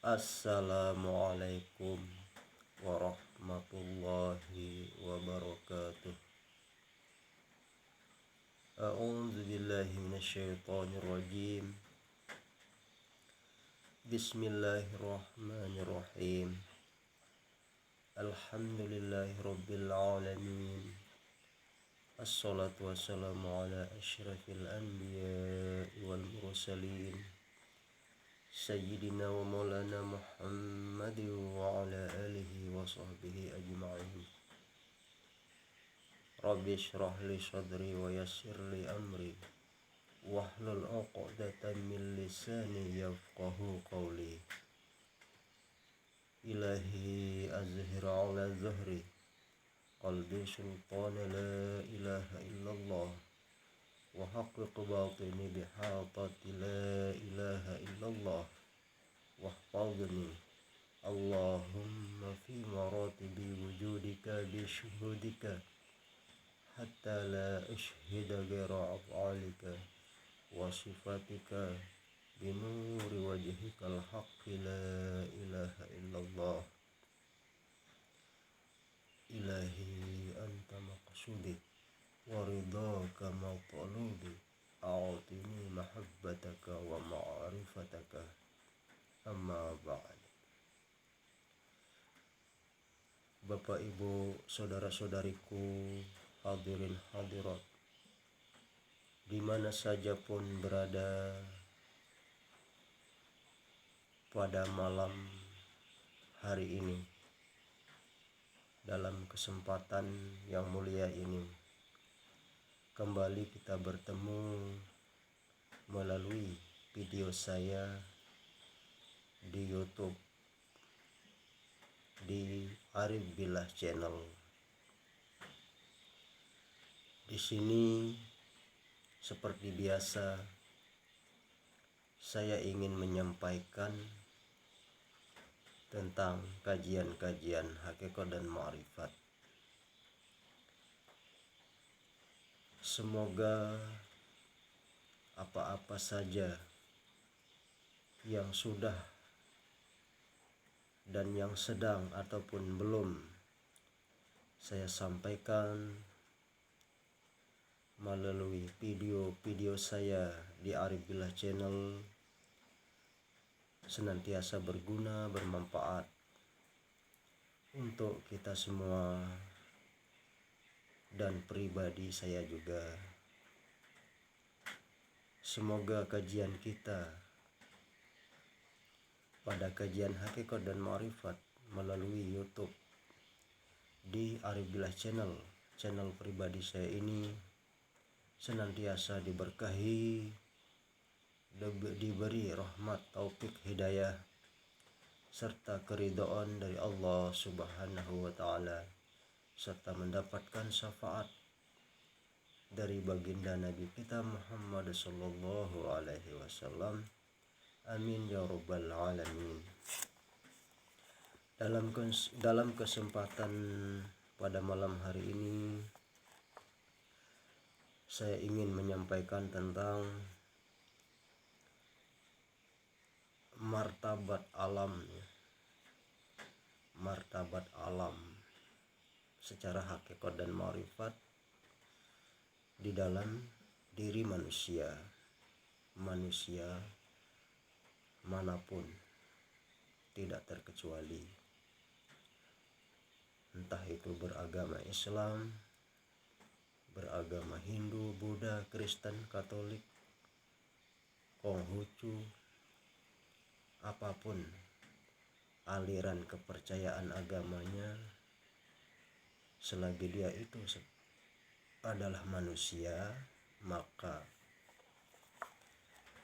Assalamualaikum warahmatullahi wabarakatuh. A'udzu billahi minasyaitonir rajim. Bismillahirrahmanirrahim. Alhamdulillahirabbil alamin. Assalatu wassalamu ala asyrafil anbiya'i wal mursalin. Sayyidina wa maulana Muhammad wa ala alihi wa sahbihi ajma'in. Rabbi shrah li sadri wa yassir li amri wahlul 'uqdatam min lisani yafqahu qawli. Ilahi azhir ala zuhri qalbi sultana la ilaha illallah wa haqqiq batini bihatati la ilaha illallah wahfadni Allahumma fi maratibi wujudika bi syuhudika hatta la ushhida ghayra af'alika wa sifatika bi nuri wajhikal haqqi la ilaha illallah. Ilahi anta maqsudi wa ridhaka matlubi a'tini mahabbataka wa ma'rifataka amma ba'd. Bapak ibu saudara-saudariku, hadirin hadirat di mana saja pun berada pada malam hari ini, dalam kesempatan yang mulia ini kembali kita bertemu melalui video saya di YouTube di Arif Billah Channel. Di sini seperti biasa saya ingin menyampaikan tentang kajian-kajian hakikat dan ma'rifat. Semoga apa-apa saja yang sudah dan yang sedang ataupun belum saya sampaikan melalui video-video saya di Arif Billah Channel senantiasa berguna, bermanfaat untuk kita semua dan pribadi saya juga. Semoga kajian kita pada kajian hakikat dan ma'rifat melalui YouTube di Arif Billah channel pribadi saya ini senantiasa diberkahi, diberi rahmat, taufik, hidayah serta keridhaan dari Allah Subhanahu wa taala, serta mendapatkan syafaat dari baginda Nabi kita Muhammad sallallahu alaihi wasallam. Amin ya rabbal alamin. Dalam kesempatan pada malam hari ini saya ingin menyampaikan tentang martabat alam, martabat alam secara hakikat dan ma'rifat di dalam diri manusia manapun tidak terkecuali, entah itu beragama Islam, beragama Hindu, Buddha, Kristen, Katolik, Konghucu, apapun aliran kepercayaan agamanya, selagi dia itu adalah manusia, maka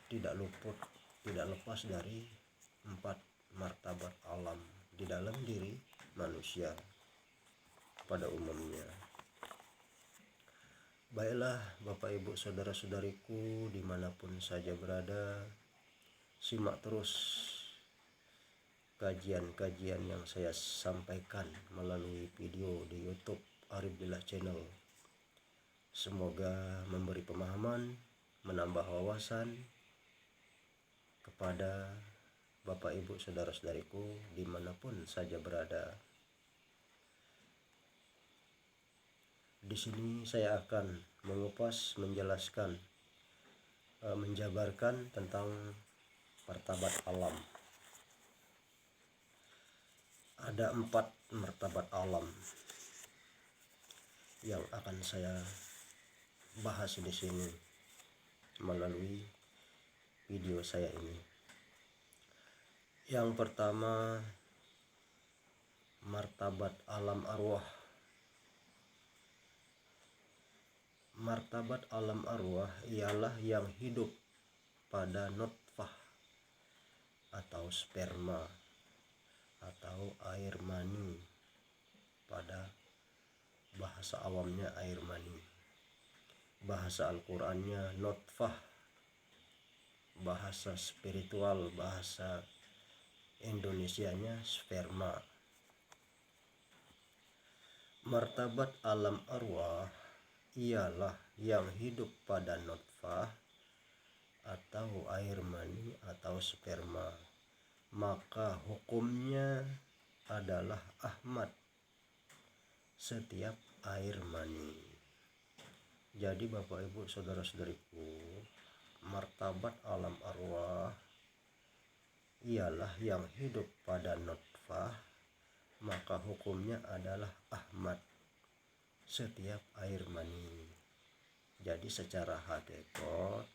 tidak lepas dari 4 martabat alam di dalam diri manusia pada umumnya. Baiklah Bapak Ibu saudara-saudariku dimanapun saja berada, simak terus kajian-kajian yang saya sampaikan melalui video di YouTube Arif Billah Channel. Semoga memberi pemahaman, menambah wawasan kepada Bapak Ibu saudara-saudariku dimanapun saja berada. Di sini saya akan mengupas, menjelaskan, menjabarkan tentang martabat alam. Ada 4 martabat alam yang akan saya bahas di sini melalui video saya ini. Yang pertama, martabat alam arwah. Martabat alam arwah ialah yang hidup pada nutfah atau sperma atau air mani, pada bahasa awamnya air mani, bahasa Al-Qur'annya nutfah, bahasa spiritual, bahasa Indonesianya sperma. Martabat alam arwah ialah yang hidup pada nutfah atau air mani atau sperma, maka hukumnya adalah ahmad setiap air mani. Jadi Bapak Ibu saudara-saudariku, martabat alam arwah ialah yang hidup pada nutfah, maka hukumnya adalah ahmad setiap air mani. Jadi secara hakikat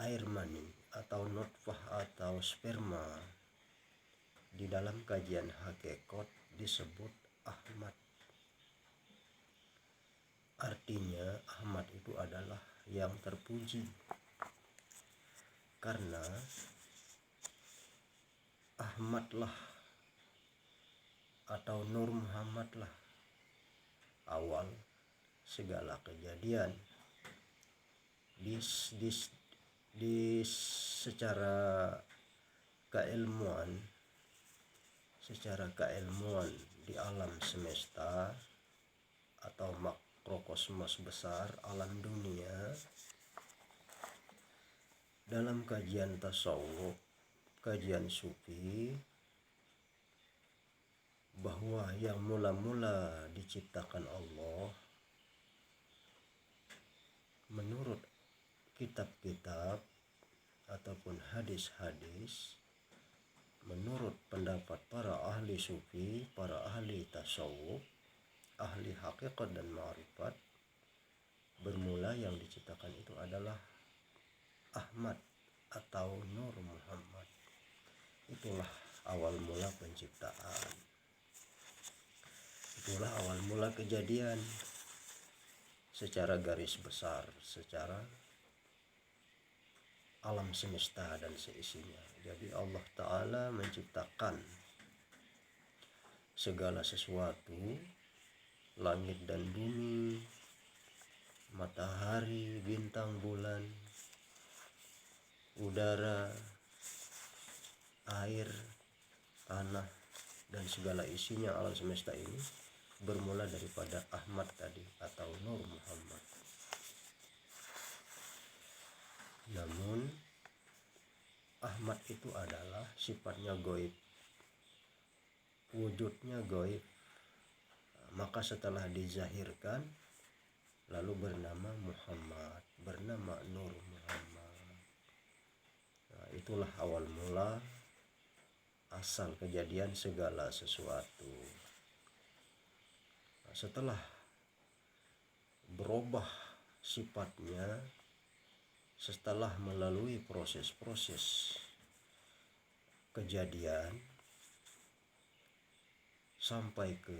air mani atau nutfah atau sperma di dalam kajian hakikat disebut ahmad. Artinya ahmad itu adalah yang terpuji, karena Ahmadlah atau Nur Muhammadlah awal segala kejadian. Di secara keilmuan di alam semesta atau makrokosmos besar, alam dunia, dalam kajian tasawuf, kajian sufi, bahwa yang mula-mula diciptakan Allah menurut kitab-kitab ataupun hadis-hadis, menurut pendapat para ahli sufi, para ahli tasawuf, ahli hakikat dan ma'rifat, bermula yang diciptakan itu adalah Ahmad atau Nur Muhammad. Itulah awal mula penciptaan, itulah awal mula kejadian secara garis besar, secara alam semesta dan seisinya. Jadi Allah Ta'ala menciptakan segala sesuatu, langit dan bumi, matahari, bintang, bulan, udara, air, tanah, dan segala isinya alam semesta ini bermula daripada Ahmad tadi atau Nur Muhammad. Namun Ahmad itu adalah sifatnya gaib, wujudnya gaib, maka setelah dizahirkan lalu bernama Muhammad, bernama Nur Muhammad. Nah, itulah awal mula asal kejadian segala sesuatu. Nah, setelah berubah sifatnya, setelah melalui proses-proses kejadian sampai ke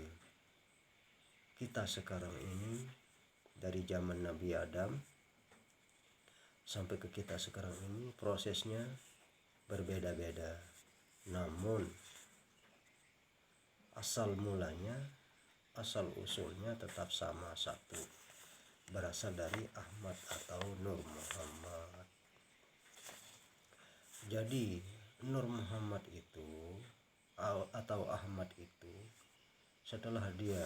kita sekarang ini, dari zaman Nabi Adam sampai ke kita sekarang ini, prosesnya berbeda-beda, namun asal mulanya, asal usulnya tetap sama, satu, berasal dari Ahmad atau Nur Muhammad. Jadi Nur Muhammad itu atau Ahmad itu setelah dia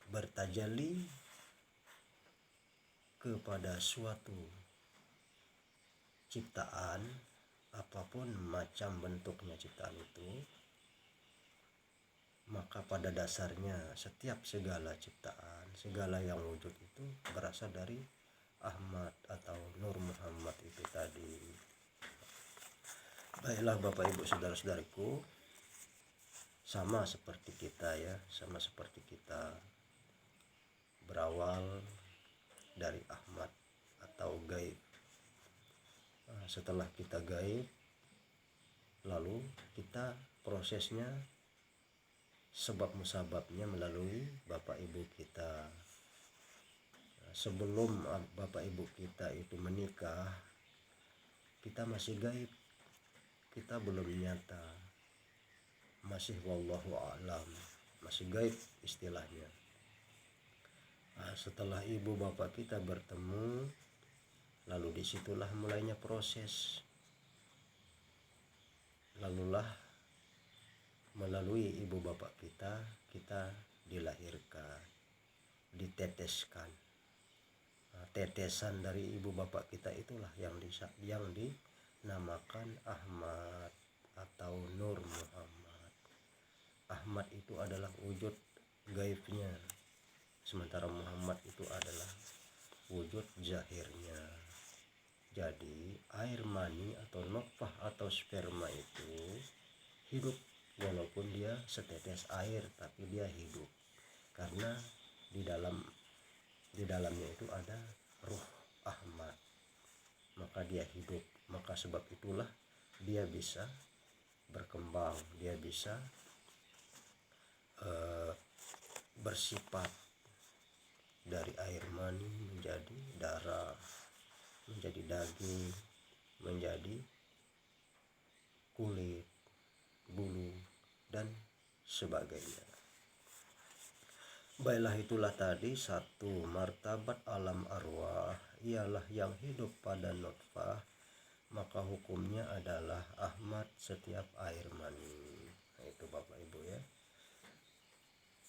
bertajalli kepada suatu ciptaan, apapun macam bentuknya ciptaan itu, maka pada dasarnya setiap segala ciptaan, segala yang wujud itu berasal dari Ahmad atau Nur Muhammad itu tadi. Baiklah Bapak Ibu saudara-saudariku, sama seperti kita ya, sama seperti kita berawal dari Ahmad atau gaib. Setelah kita gaib, lalu kita prosesnya sebab musababnya melalui Bapak Ibu kita. Sebelum Bapak Ibu kita itu menikah, kita masih gaib, kita belum nyata, masih wallahu a'lam, masih gaib istilahnya. Setelah ibu bapak kita bertemu, lalu disitulah mulainya proses. Lalulah melalui ibu bapak kita dilahirkan, diteteskan. Tetesan dari ibu bapak kita itulah yang dinamakan Ahmad atau Nur Muhammad. Ahmad itu adalah wujud gaibnya, sementara Muhammad itu adalah wujud zahirnya. Jadi air mani atau nutfah atau sperma itu hidup, walaupun dia setetes air tapi dia hidup karena di dalamnya itu ada ruh Ahmad, maka dia hidup. Maka sebab itulah dia bisa berkembang, dia bisa bersifat dari air mani menjadi darah, menjadi daging, menjadi kulit, bulu, dan sebagainya. Baiklah, itulah tadi satu martabat alam arwah ialah yang hidup pada nutfah, maka hukumnya adalah Ahmad setiap air mani. Nah, itu Bapak Ibu ya.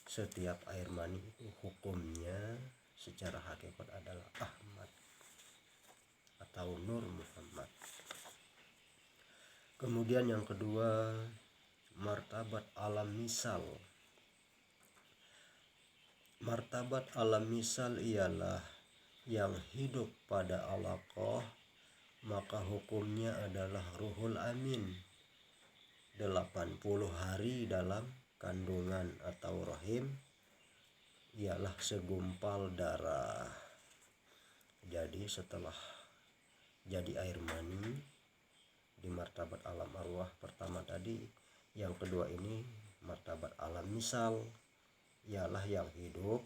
Setiap air mani itu hukumnya secara hakikat adalah Ahmad atau Nur Muhammad. Kemudian yang kedua, martabat alam misal. Martabat alam misal ialah yang hidup pada alaqah, maka hukumnya adalah ruhul amin, 80 hari dalam kandungan atau rahim ialah segumpal darah. Jadi setelah jadi air mani di martabat alam arwah pertama tadi, yang kedua ini martabat alam misal ialah yang hidup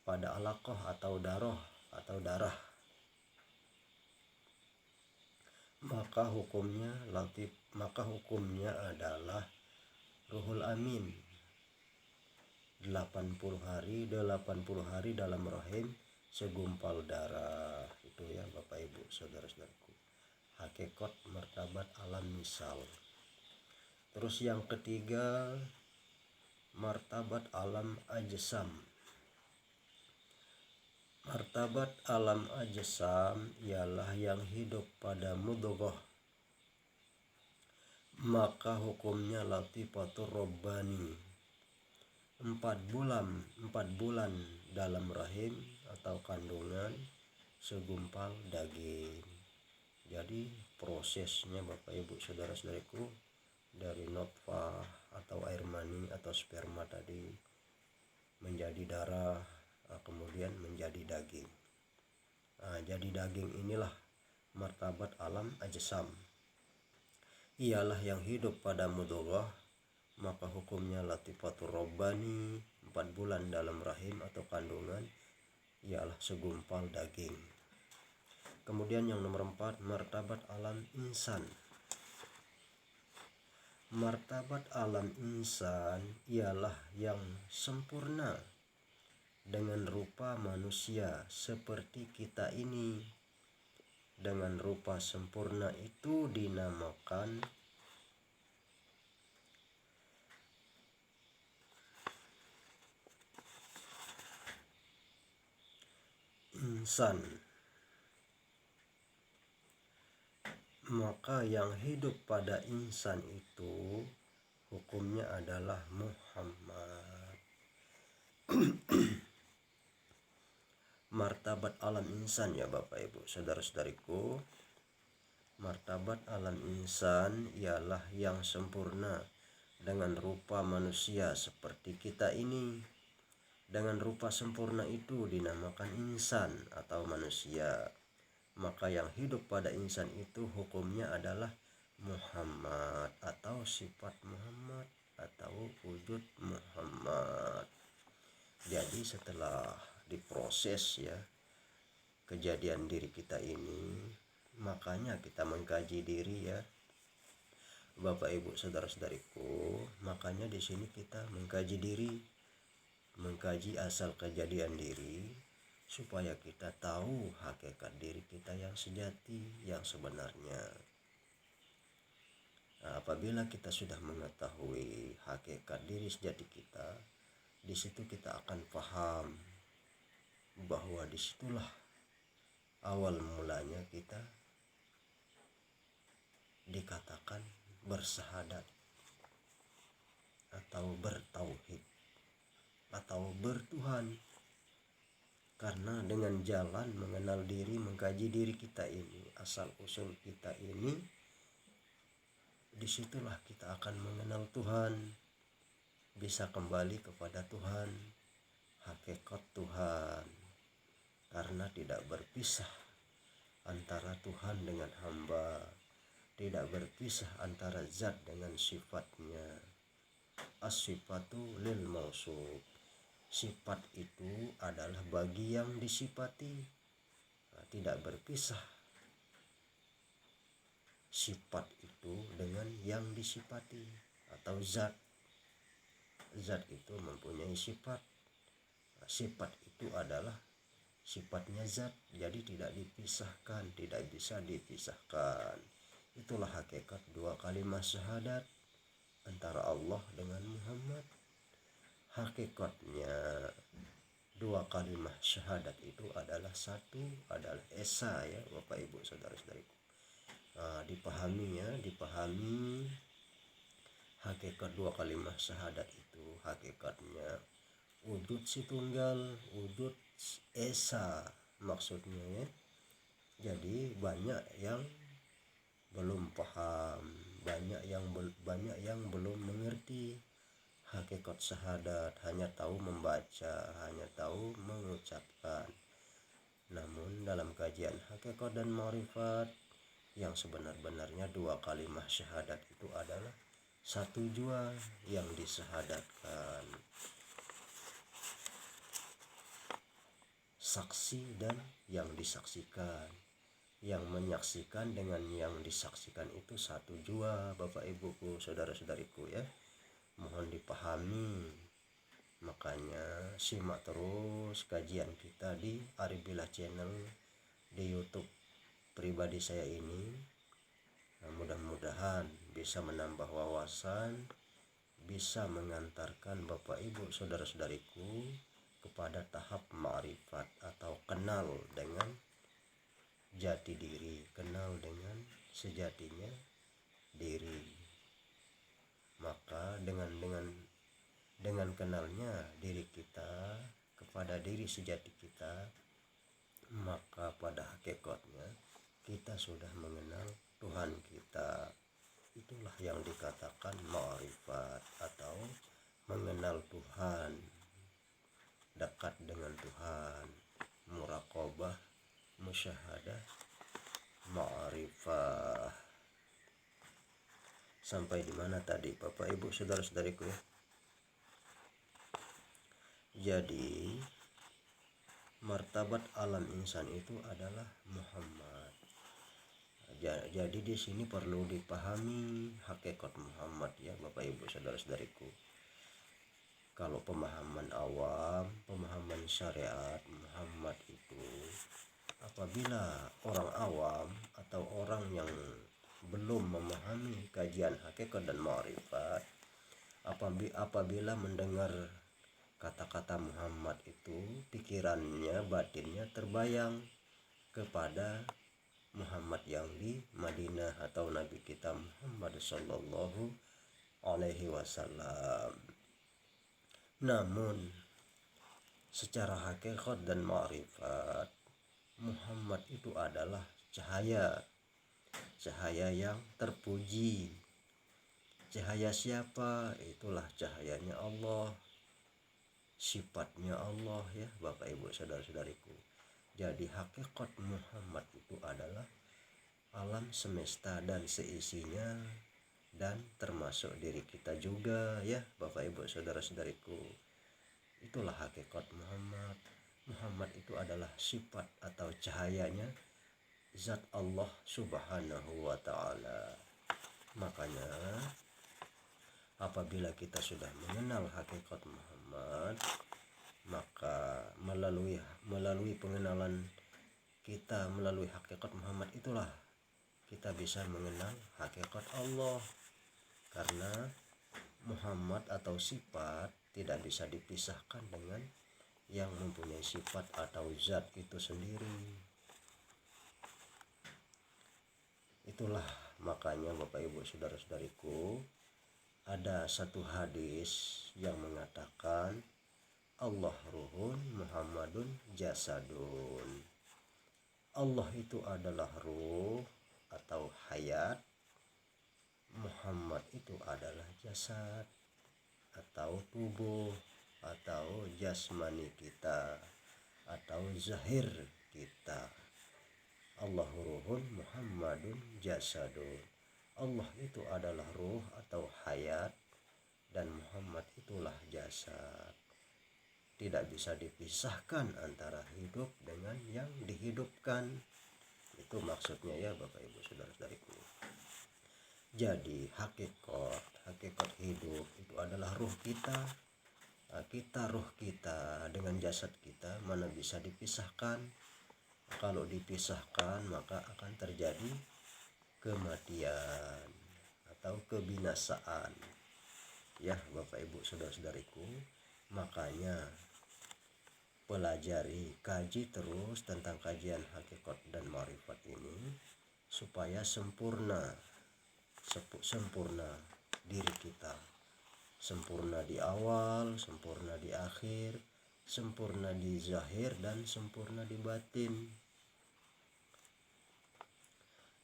pada alaqah atau darah. Maka hukumnya adalah ruhul amin, 80 hari dalam rahim segumpal darah. Itu ya Bapak Ibu saudara-saudaraku, hakikat martabat alam misal. Terus yang ketiga, martabat alam ajsam. Martabat alam ajsam ialah yang hidup pada mudghah, maka hukumnya latifatur robbani, 4 bulan dalam rahim atau kandungan segumpal daging. Jadi prosesnya Bapak Ibu saudara-saudariku, dari nutfah atau air mani atau sperma tadi menjadi darah, kemudian menjadi daging. Jadi daging inilah martabat alam ajsam, ialah yang hidup pada mudghah, maka hukumnya latifatur robbani, 4 bulan dalam rahim atau kandungan ialah segumpal daging. Kemudian yang nomor 4, martabat alam insan. Martabat alam insan ialah yang sempurna dengan rupa manusia seperti kita ini. Dengan rupa sempurna itu dinamakan insan. Maka yang hidup pada insan itu hukumnya adalah Muhammad. Martabat alam insan ya Bapak Ibu saudara-saudariku, martabat alam insan ialah yang sempurna dengan rupa manusia seperti kita ini. Dengan rupa sempurna itu dinamakan insan atau manusia. Maka yang hidup pada insan itu hukumnya adalah Muhammad atau sifat Muhammad atau wujud Muhammad. Jadi setelah diproses ya kejadian diri kita ini, makanya kita mengkaji diri ya Bapak Ibu saudara-saudariku. Makanya di sini kita mengkaji diri, mengkaji asal kejadian diri, supaya kita tahu hakikat diri kita yang sejati, yang sebenarnya. Nah, apabila kita sudah mengetahui hakikat diri sejati kita, di situ kita akan paham bahwa disitulah awal mulanya kita dikatakan bersahadat atau bertauhid atau bertuhan. Karena dengan jalan mengenal diri, mengkaji diri kita ini, asal usul kita ini, disitulah kita akan mengenal Tuhan, bisa kembali kepada Tuhan, hakikat Tuhan. Karena tidak berpisah antara Tuhan dengan hamba, tidak berpisah antara zat dengan sifatnya. As-sifatu lil mausuf, sifat itu adalah bagi yang disifati. Tidak berpisah sifat itu dengan yang disifati atau zat. Zat itu mempunyai sifat, sifat itu adalah sifatnya zat, jadi tidak dipisahkan, tidak bisa dipisahkan. Itulah hakikat dua kalimat syahadat antara Allah dengan Muhammad. Hakikatnya dua kalimat syahadat itu adalah satu, adalah esa ya Bapak Ibu saudara-saudariku. Dipahami ya, dipahami hakikat dua kalimat syahadat itu. Hakikatnya wujud si tunggal, wujud esa maksudnya ya. Jadi banyak yang belum paham, banyak yang belum mengerti hakikat syahadat, hanya tahu membaca, hanya tahu mengucapkan. Namun dalam kajian hakikat dan ma'rifat, yang sebenar-benarnya dua kalimat syahadat itu adalah satu jua yang disyahadatkan. Saksi dan yang disaksikan, yang menyaksikan dengan yang disaksikan itu satu jua Bapak Ibuku saudara-saudariku ya. Mohon dipahami. Makanya simak terus kajian kita di Arifillah Channel di YouTube pribadi saya ini. Nah, mudah-mudahan bisa menambah wawasan, bisa mengantarkan Bapak Ibu saudara-saudariku kepada tahap ma'rifat atau kenal dengan jati diri, kenal dengan sejatinya diri. Maka dengan kenalnya diri kita kepada diri sejati kita, maka pada hakikatnya kita sudah mengenal Tuhan kita. Itulah yang dikatakan ma'rifat atau mengenal Tuhan, dekat dengan Tuhan, muraqabah, musyahadah, ma'rifah. Sampai di mana tadi Bapak Ibu saudara-saudariku ya. Jadi martabat alam insan itu adalah Muhammad. Jadi di sini perlu dipahami hakikat Muhammad ya Bapak Ibu saudara-saudariku. Kalau pemahaman awam, pemahaman syariat Muhammad itu, apabila orang awam atau orang yang belum memahami kajian hakikat dan ma'rifat, apabila mendengar kata-kata Muhammad itu, pikirannya, batinnya terbayang kepada Muhammad yang di Madinah atau Nabi kita Muhammad Sallallahu Alaihi Wasallam. Namun secara hakikat dan ma'rifat, Muhammad itu adalah cahaya yang terpuji. Cahaya siapa? Itulah cahayanya Allah, sifatnya Allah ya Bapak Ibu saudara-saudariku. Jadi hakikat Muhammad itu adalah alam semesta dan seisinya, dan termasuk diri kita juga ya Bapak Ibu saudara-saudariku. Itulah hakikat Muhammad. Muhammad itu adalah sifat atau cahayanya zat Allah Subhanahu wa ta'ala. Makanya apabila kita sudah mengenal hakikat Muhammad, maka melalui pengenalan kita melalui hakikat Muhammad itulah kita bisa mengenal hakikat Allah. Karena Muhammad atau sifat tidak bisa dipisahkan dengan yang mempunyai sifat atau zat itu sendiri. Itulah makanya Bapak Ibu saudara-saudariku, ada satu hadis yang mengatakan Allah ruhun Muhammadun jasadun. Allah itu adalah ruh atau hayat, Muhammad itu adalah jasad atau tubuh atau jasmani kita atau zahir kita. Allah ruhun Muhammadun jasadun. Allah itu adalah ruh atau hayat, dan Muhammad itulah jasad. Tidak bisa dipisahkan antara hidup dengan yang dihidupkan. Itu maksudnya ya Bapak Ibu saudara-saudariku. Jadi hakikat hidup itu adalah ruh kita. Ruh kita dengan jasad kita mana bisa dipisahkan. Kalau dipisahkan maka akan terjadi kematian atau kebinasaan ya Bapak Ibu saudara-saudariku. Makanya pelajari, kaji terus tentang kajian hakikat dan ma'rifat ini supaya sempurna diri kita, sempurna di awal, sempurna di akhir, sempurna di zahir, dan sempurna di batin.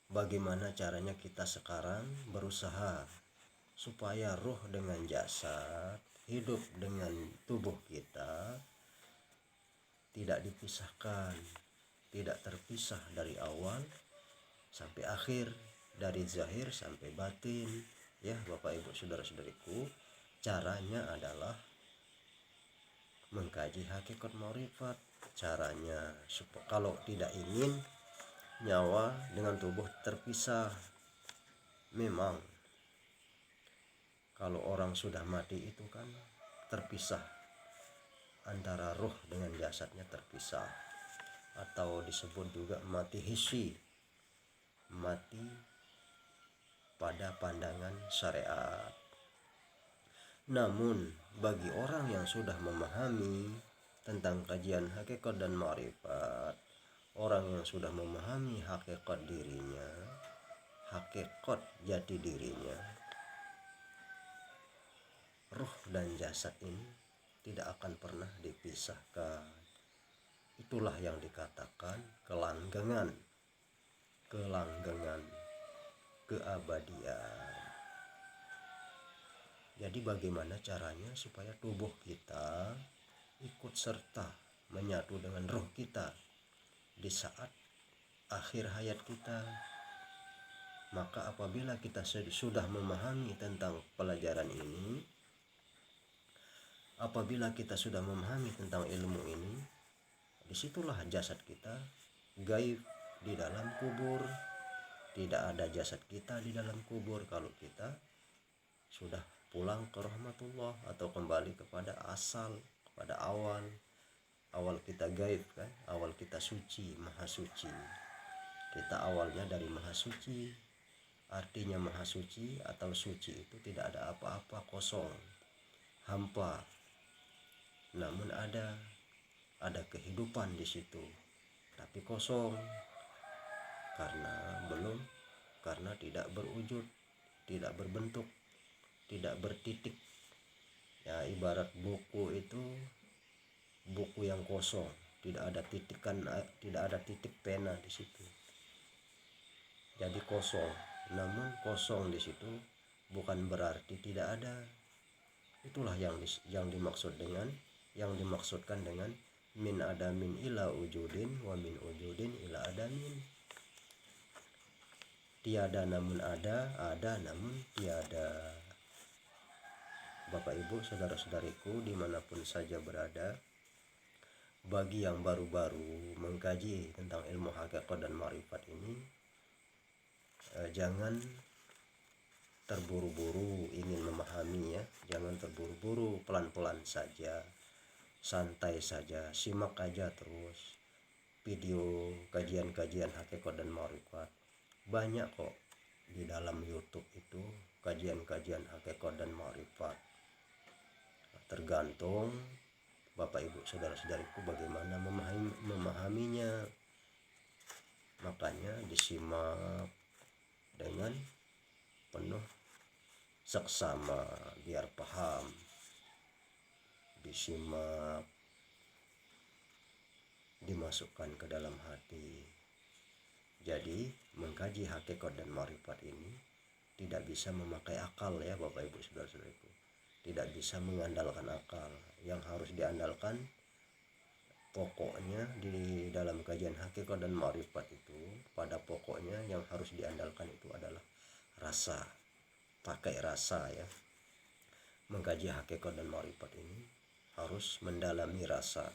Bagaimana caranya kita sekarang berusaha supaya ruh dengan jasad, hidup dengan tubuh kita tidak dipisahkan, tidak terpisah dari awal sampai akhir, dari zahir sampai batin ya Bapak Ibu saudara-saudariku. Caranya adalah mengkaji hakikat ma'rifat. Caranya kalau tidak ingin nyawa dengan tubuh terpisah. Memang kalau orang sudah mati itu kan terpisah, antara ruh dengan jasadnya terpisah, atau disebut juga mati hissi, mati pada pandangan syariat. Namun bagi orang yang sudah memahami tentang kajian hakikat dan ma'rifat, orang yang sudah memahami hakikat dirinya, hakikat jati dirinya, ruh dan jasad ini tidak akan pernah dipisahkan. Itulah yang dikatakan kelanggengan, keabadian. Jadi bagaimana caranya supaya tubuh kita ikut serta menyatu dengan ruh kita di saat akhir hayat kita? Maka apabila kita sudah memahami tentang pelajaran ini, apabila kita sudah memahami tentang ilmu ini, disitulah jasad kita gaib di dalam kubur. Tidak ada jasad kita di dalam kubur kalau kita sudah pulang ke rahmatullah atau kembali kepada asal, kepada awal kita gaib kan, awal kita suci, maha suci. Kita awalnya dari maha suci. Artinya maha suci atau suci itu tidak ada apa-apa, kosong, hampa. Namun ada kehidupan di situ, tapi kosong. karena tidak berwujud, tidak berbentuk, tidak bertitik. Ya, ibarat buku itu buku yang kosong, tidak ada titik pena di situ. Jadi kosong. Namun kosong di situ bukan berarti tidak ada. Itulah yang dimaksudkan dengan min adamin ila wujudin wa min wujudin ila adamin. Tiada namun ada namun tiada. Bapak Ibu, saudara-saudariku dimanapun saja berada, bagi yang baru-baru mengkaji tentang ilmu hakikat dan ma'rifat ini, jangan terburu-buru ingin memahami ya, jangan terburu-buru, pelan-pelan saja, santai saja, simak aja terus video kajian-kajian hakikat dan ma'rifat. Banyak kok di dalam YouTube itu kajian-kajian hakikat dan ma'rifat. Tergantung Bapak Ibu saudara-saudariku bagaimana memahaminya. Makanya disimak dengan penuh seksama biar paham. Disimak, dimasukkan ke dalam hati. Jadi mengkaji hakikat dan ma'rifat ini tidak bisa memakai akal ya Bapak Ibu saudara-saudariku. Tidak bisa mengandalkan akal. Yang harus diandalkan pokoknya di dalam kajian hakikat dan ma'rifat itu, pada pokoknya yang harus diandalkan itu adalah rasa. Pakai rasa ya. Mengkaji hakikat dan ma'rifat ini harus mendalami rasa.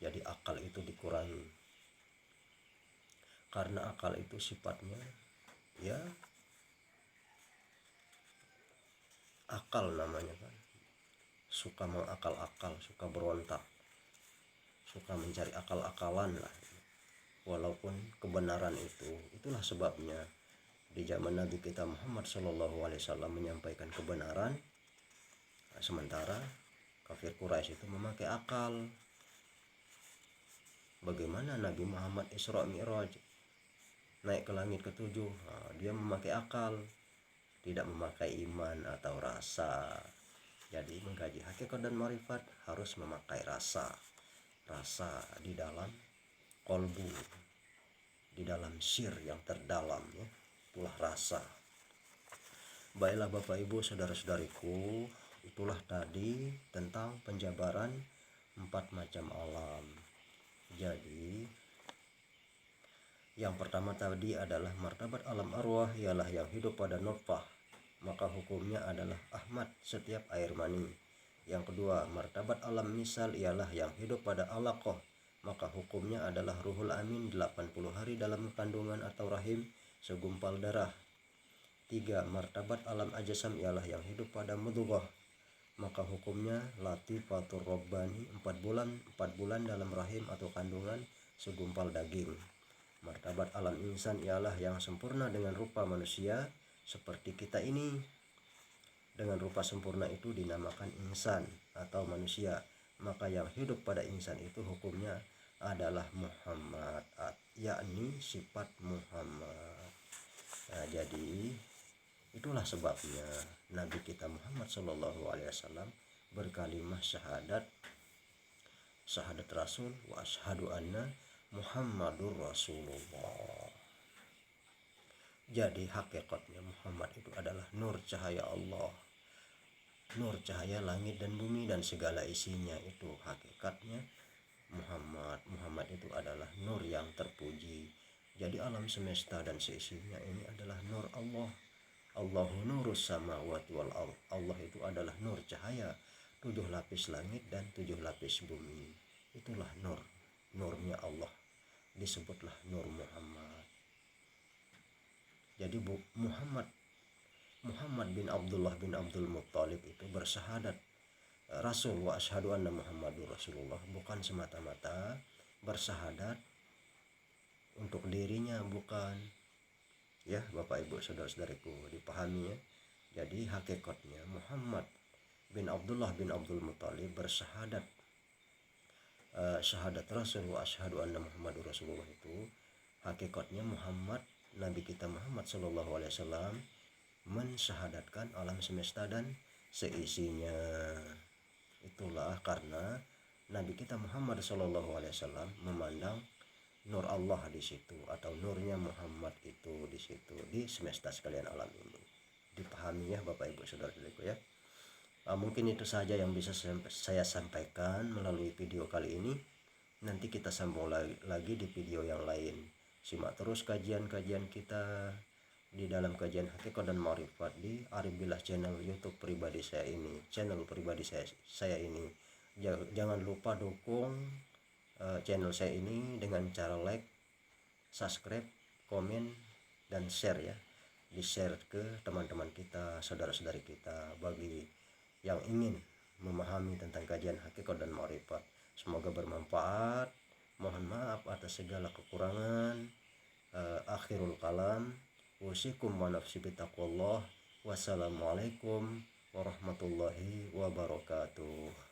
Jadi akal itu dikurangi. Karena akal itu sifatnya ya akal namanya kan, suka mengakal-akal, suka berontak, suka mencari akal-akalan lah. Walaupun kebenaran itulah sebabnya di zaman Nabi kita Muhammad SAW menyampaikan kebenaran, sementara kafir Quraisy itu memakai akal. Bagaimana Nabi Muhammad Isra Mi'raj naik ke langit ke-7, dia memakai akal, tidak memakai iman atau rasa. Jadi mengkaji hakikat dan ma'rifat harus memakai rasa di dalam kolbu, di dalam sir yang terdalam ya, itulah rasa. Baiklah Bapak Ibu saudara-saudariku, itulah tadi tentang penjabaran 4 macam alam. Jadi yang pertama tadi adalah martabat alam arwah, ialah yang hidup pada nutfah, maka hukumnya adalah Ahmad setiap air mani. Yang kedua, martabat alam misal, ialah yang hidup pada alaqah, maka hukumnya adalah ruhul amin 80 hari dalam kandungan atau rahim segumpal darah. 3. Martabat alam ajasam, ialah yang hidup pada mudghah, maka hukumnya latifatur rabbani 4 bulan dalam rahim atau kandungan segumpal daging. Martabat alam insan, ialah yang sempurna dengan rupa manusia seperti kita ini. Dengan rupa sempurna itu dinamakan insan atau manusia, maka yang hidup pada insan itu hukumnya adalah Muhammad, yakni sifat Muhammad. Nah, jadi itulah sebabnya Nabi kita Muhammad SAW berkalimah syahadat Rasul wa asyhadu anna Muhammadur Rasulullah. Jadi hakikatnya Muhammad itu adalah nur cahaya Allah, nur cahaya langit dan bumi dan segala isinya. Itu hakikatnya Muhammad itu adalah nur yang terpuji. Jadi alam semesta dan seisinya ini adalah nur Allah. Allahu nurus samawati wal ardh. Allah itu adalah nur cahaya 7 lapis langit dan 7 lapis bumi. Itulah nurnya Allah. Disebutlah Nur Muhammad. Jadi Muhammad bin Abdullah bin Abdul Muttalib itu bersyahadat Rasul wa asyhadu anna Muhammadur Rasulullah, bukan semata-mata bersyahadat untuk dirinya, bukan. Ya Bapak Ibu saudara-saudariku, dipahami ya. Jadi hakikatnya Muhammad bin Abdullah bin Abdul Muttalib bersyahadat syahadat Rasul wa asyhadu anna Muhammadur Rasulullah itu Hakikatnya Nabi kita Muhammad Shallallahu Alaihi Wasallam mensyahadatkan alam semesta dan seisinya. Itulah karena Nabi kita Muhammad Shallallahu Alaihi Wasallam memandang nur Allah di situ, atau nurnya Muhammad itu di situ, di semesta sekalian alam ini. Dipahami ya Bapak Ibu Saudara-saudariku ya. Mungkin itu saja yang bisa saya sampaikan melalui video kali ini. Nanti kita sambung lagi di video yang lain. Simak terus kajian-kajian kita di dalam kajian hakikat dan ma'rifat di Arif Billah channel YouTube pribadi saya ini, Jangan lupa dukung channel saya ini dengan cara like, subscribe, komen, dan share ya. Di-share ke teman-teman kita, saudara-saudari kita, bagi yang ingin memahami tentang kajian hakikat dan ma'rifat. Semoga bermanfaat. Mohon maaf atas segala kekurangan. Akhirul kalam. Usikum wa nafsi bitaqwallah. Wassalamualaikum warahmatullahi wabarakatuh.